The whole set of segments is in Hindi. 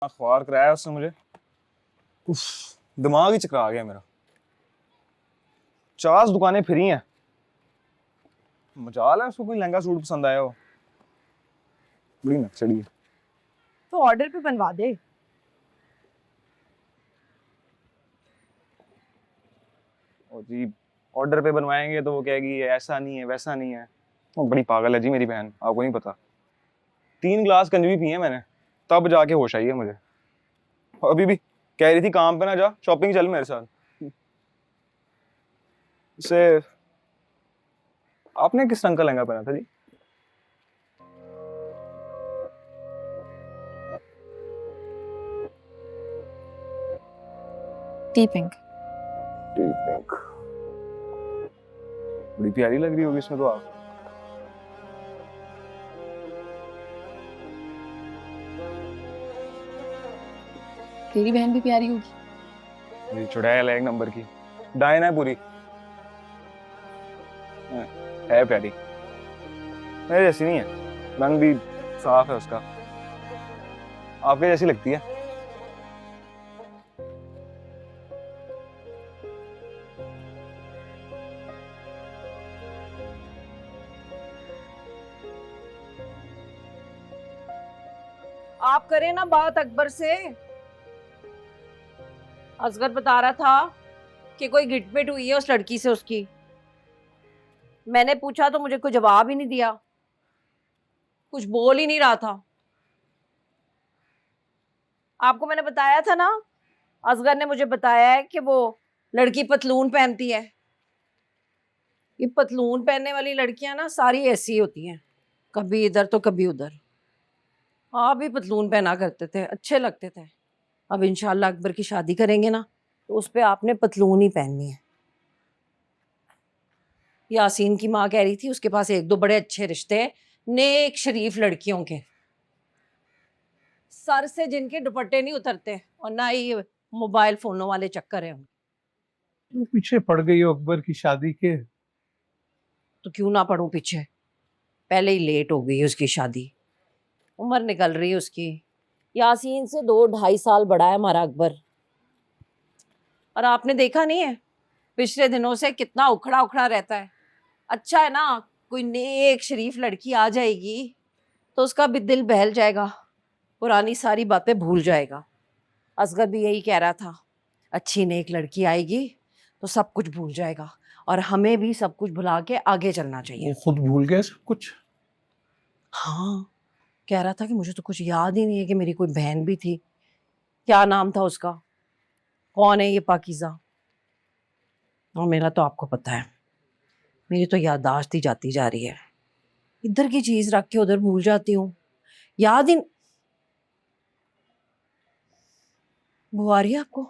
अखबार कराया उसने मुझे। उफ, दिमाग ही चकरा गया मेरा। 50 दुकानें फिरी हैं। मजाल है उसको कोई लहंगा सूट पसंद आया हो। बड़ी नक्सड़ी है। तो ऑर्डर पे बनवा दे। और जी ऑर्डर पे बनवाएंगे तो वो कहेगी ऐसा नहीं है वैसा नहीं है। वो बड़ी पागल है जी मेरी बहन, आपको नहीं पता। 3 गिलास कंजवी पिए मैंने, तब जाके होश आई है मुझे। अभी भी कह रही थी काम पे ना जा, शॉपिंग चल मेरे साथ। इसे आपने किस रंग का लहंगा पहना था जी? T pink. पिंक। बड़ी प्यारी लग रही होगी इसमें तो आप। तेरी बहन भी प्यारी होगी। ये चुड़ैल है एक नंबर की, डायन है पूरी। है प्यारी, मेरे जैसी नहीं है। रंग भी साफ है उसका, आपके जैसी लगती है। आप करें ना बात अकबर से। असगर बता रहा था कि कोई गिटपिट हुई है उस लड़की से उसकी। मैंने पूछा तो मुझे कोई जवाब ही नहीं दिया, कुछ बोल ही नहीं रहा था। आपको मैंने बताया था ना, असगर ने मुझे बताया है कि वो लड़की पतलून पहनती है। ये पतलून पहनने वाली लड़कियां ना सारी ऐसी होती हैं, कभी इधर तो कभी उधर। आप भी पतलून पहना करते थे, अच्छे लगते थे। अब इंशाल्लाह अकबर की शादी करेंगे ना तो उस पे आपने पतलून ही पहननी है। यासीन की माँ कह रही थी उसके पास एक दो बड़े अच्छे रिश्ते हैं, नेक शरीफ लड़कियों के, सर से जिनके दुपट्टे नहीं उतरते और ना ही मोबाइल फोनों वाले चक्कर है। तुम पीछे पड़ गई हो अकबर की शादी के। तो क्यों ना पढ़ूं पीछे, पहले ही लेट हो गई उसकी शादी, उम्र निकल रही है उसकी। यासीन से 2-2.5 साल बड़ा है हमारा अकबर। और आपने देखा नहीं है पिछले दिनों से कितना उखड़ा उखड़ा रहता है। अच्छा है ना, कोई नेक शरीफ लड़की आ जाएगी तो उसका भी दिल बहल जाएगा, पुरानी सारी बातें भूल जाएगा। असगर भी यही कह रहा था, अच्छी नेक लड़की आएगी तो सब कुछ भूल जाएगा और हमें भी सब कुछ भुला के आगे चलना चाहिए। वो खुद भूल गए सब कुछ। हाँ, कह रहा था कि मुझे तो कुछ याद ही नहीं है कि मेरी कोई बहन भी थी। क्या नाम था उसका, कौन है ये पाकीज़ा? और मेरा तो आपको पता है, मेरी तो याददाश्त ही जाती जा रही है। इधर की चीज रख के उधर भूल जाती हूँ, याद ही। बू आ रही है आपको?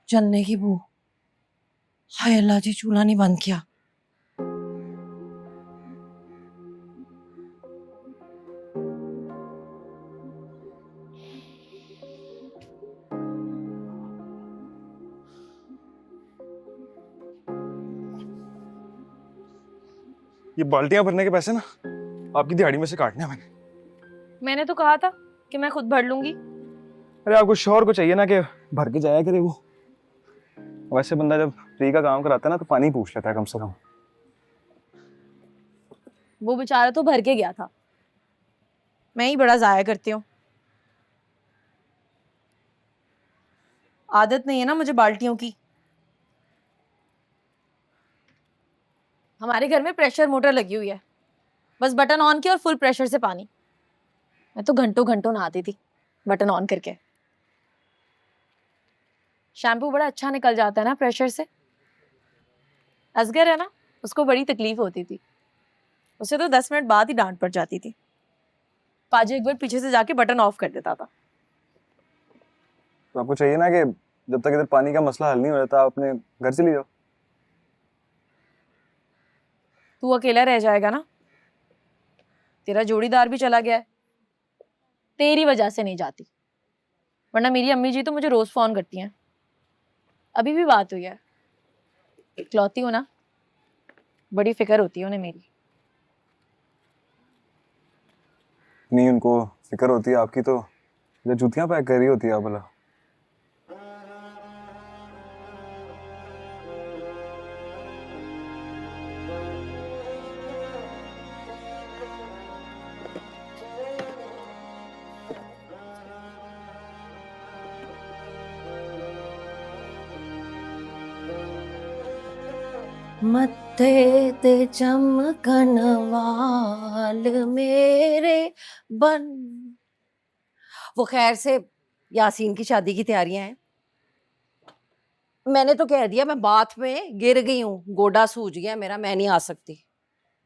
जलने की बू। हाय अल्लाह जी, चूल्हा नहीं बंद किया। ये बाल्टियां भरने के पैसे ना आपकी दिहाड़ी में से काटने हैं मैंने। मैंने तो कहा था कि मैं खुद भर लूंगी। अरे आपको शौहर को चाहिए ना कि भर के जाया करे वो। वैसे बंदा जब फ्री का काम कराता है ना तो पानी पूछ लेता है कम से कम। वो बेचारा तो भर के गया था, मैं ही बड़ा जाया करती हूँ। आदत नहीं है ना मुझे बाल्टियों की। हमारे घर में प्रेशर मोटर लगी हुई है, बस बटन ऑन किया और फुल प्रेशर से पानी। मैं तो घंटों घंटों नहाती थी बटन ऑन करके। शैम्पू बड़ा अच्छा निकल जाता है ना प्रेशर से। असगर है ना, उसको बड़ी तकलीफ होती थी, उसे तो 10 मिनट बाद ही डांट पड़ जाती थी। पाजी एक बार पीछे से जाके बटन ऑफ कर देता था। तो आपको चाहिए ना कि जब तक इधर पानी का मसला हल नहीं हो जाता आप अपने घर से ले जाओ। तू अकेला रह जाएगा ना, तेरा जोड़ीदार भी चला गया है। तेरी वजह से नहीं जाती, वरना मेरी अम्मी जी तो मुझे रोज फोन करती हैं। अभी भी बात हुई है। इकलौती हो ना, बड़ी फिक्र होती है उन्हें मेरी। इतनी उनको फिक्र होती है आपकी, तो जो जूतियां पैक कर रही होती है आप भला। मत्थे ते चमकन वाल मेरे बन। वो खैर से यासीन की शादी की तैयारियां हैं। मैंने तो कह दिया मैं बात में गिर गई हूँ, गोडा सूज गया मेरा, मैं नहीं आ सकती।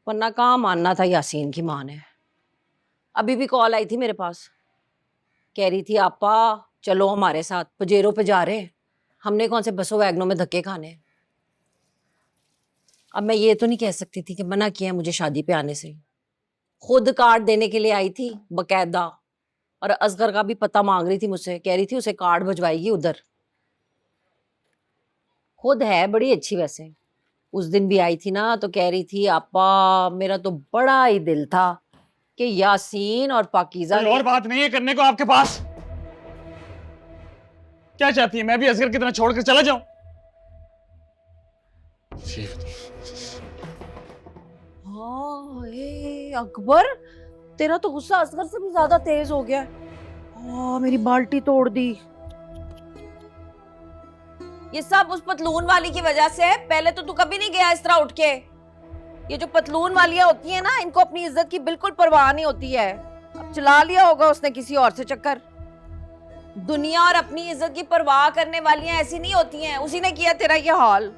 वरना कहाँ मानना था यासीन की माँ ने। अभी भी कॉल आई थी मेरे पास, कह रही थी आपा चलो हमारे साथ, पजेरो पे जा रहे हैं, हमने कौन से बसों वैगनों में धक्के खाने हैं। अब मैं ये तो नहीं कह सकती थी कि मना किया मुझे शादी पे आने से। खुद कार्ड देने के लिए आई थी बकायदा, और असगर का भी पता मांग रही थी मुझसे, कह रही थी उसे कार्ड भिजवाएगी उधर। खुद है बड़ी अच्छी वैसे। उस दिन भी आई थी ना तो कह रही थी आपा मेरा तो बड़ा ही दिल था कि यासीन और पाकीज़ा कोई और बात नहीं है करने को आपके पास? क्या चाहती है, मैं भी असगर की तरह छोड़कर चला जाऊं? हाँ अकबर, तेरा तो गुस्सा असगर से भी ज्यादा तेज हो गया है। हाँ मेरी बाल्टी तोड़ दी। ये सब उस पतलून वाली की वजह से है। पहले तो तू कभी नहीं गया इस तरह उठ के। ये जो पतलून वालियां होती है ना, इनको अपनी इज्जत की बिल्कुल परवाह नहीं होती है। अब चला लिया होगा उसने किसी और से चक्कर। दुनिया और अपनी इज्जत की परवाह करने वालियां ऐसी नहीं होती हैं। उसी ने किया तेरा ये हाल।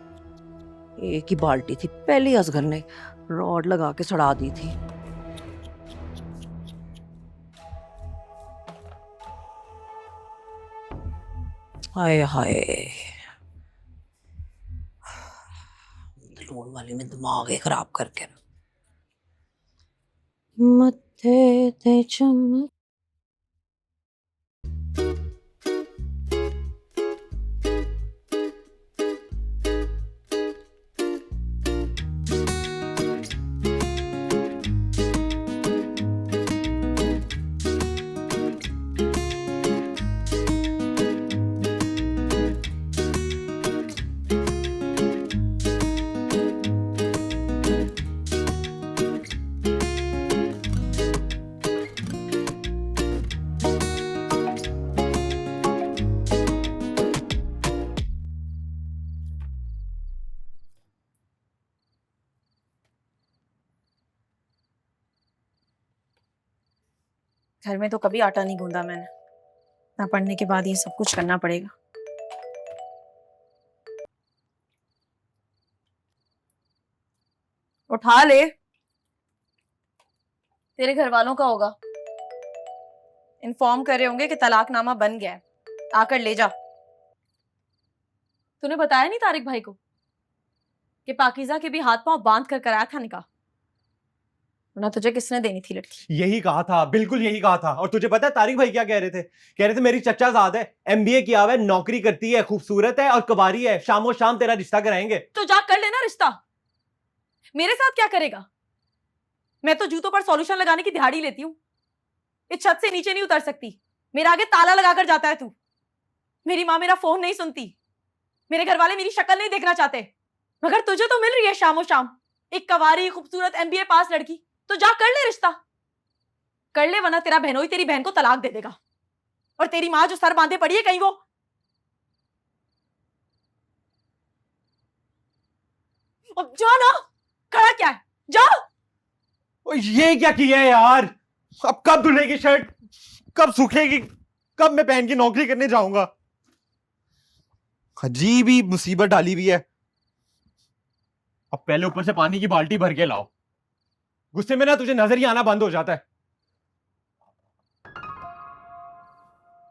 एक ही बाल्टी थी, पहले ही असगर ने रॉड लगा के सड़ा दी थी। हाय हाय, लोन वाली ने दिमाग ही खराब करके। मत्थे ते चमक। घर में तो कभी आटा नहीं गूंदा मैंने, ना पढ़ने के बाद ये सब कुछ करना पड़ेगा। उठा ले, तेरे घर वालों का होगा। इन्फॉर्म कर रहे होंगे कि तलाकनामा बन गया है, आकर ले जा। तूने बताया नहीं तारिक भाई को कि पाकीज़ा के भी हाथ पांव बांध कर कराया था निकाह? वरना तुझे किसने देनी थी लड़की? यही कहा था, बिल्कुल यही कहा था। और तुझे पता है तारिक भाई क्या कह रहे थे? कह रहे थे मेरी चच्चा ज़ाद है, एमबीए किया हुआ है, नौकरी करती है, खूबसूरत है और कबारी है, शामो शाम तेरा रिश्ता कराएंगे। तो जा कर लेना रिश्ता। मेरे साथ क्या करेगा? मैं तो जूतों पर सॉल्यूशन लगाने की दिहाड़ी लेती हूँ। इस छत से नीचे नहीं उतर सकती, मेरे आगे ताला लगाकर जाता है तू। मेरी माँ मेरा फोन नहीं सुनती, मेरे घर वाले मेरी शक्ल नहीं देखना चाहते, मगर तुझे तो मिल रही है शामो शाम एक कवारी खूबसूरत एमबीए पास लड़की। तो जा कर ले रिश्ता, कर ले, वरना तेरा बहनोई तेरी बहन को तलाक दे देगा। और तेरी माँ जो सर बांधे पड़ी है कहीं वो। अब जा ना, खड़ा क्या है, जा। ये क्या किया है यार? अब कब धुलेगी शर्ट, कब सूखेगी, कब मैं बहन की नौकरी करने जाऊंगा? अजीब ही मुसीबत डाली हुई है। अब पहले ऊपर से पानी की बाल्टी भर के लाओ। गुस्से में ना तुझे नजर ही आना बंद हो जाता है।